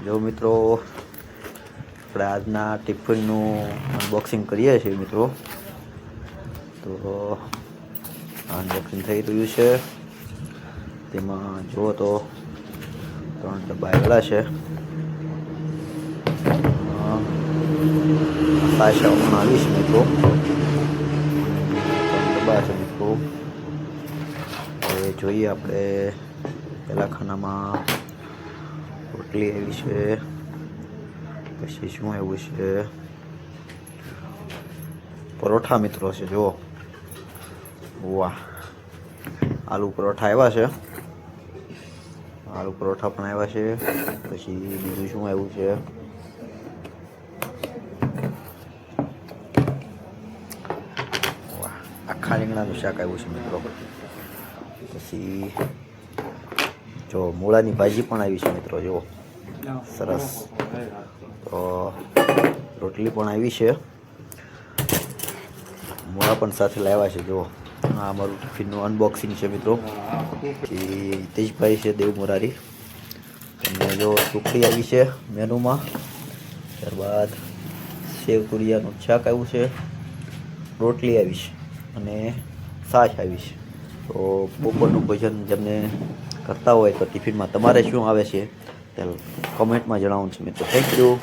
જો મિત્રો આપણે આજના ટિફિનનું અનબોક્સિંગ કરીએ છીએ મિત્રો. તો અનબોક્સિંગ થઈ રહ્યું છે. તેમાં જુઓ તો 3 ડબ્બા આવેલા છે. પાછા પણ આવી છે મિત્રો. 3 ડબ્બા છે મિત્રો. હવે જોઈએ આપણે પહેલા ખાનામાં રોટલી આવી છે. પછી શું આવ્યું છે? પરોઠા મિત્રો છે. જુઓ, વાહ, આલુ પરોઠા આવ્યા છે. આલુ પરોઠા પણ આવ્યા છે. પછી બીજું શું આવ્યું છે? વાહ, આખા રીંગણાનું શાક આવ્યું છે મિત્રો. પછી જો મૂળાની ભાજી પણ આવી છે મિત્રો. જુઓ, સરસ. તો રોટલી પણ આવી છે. મૂળા પણ સાથે લાવ્યા છે. જુઓ, આ અમારું ટિફિનનું અનબોક્સિંગ છે મિત્રો. પછી હિતેશભાઈ છે દેવ મોરારી. અને જો સુખડી આવી છે મેનુમાં. ત્યારબાદ સેવ તુરિયાનું શાક આવ્યું છે. રોટલી આવી છે અને છાશ આવી છે. તો બપોરનું ભોજન જેમને કરતા હોય તો ટિફિનમાં તમારે શું આવે છે તે કમેન્ટમાં જણાવવાનું છે મિત્રો. Thank you.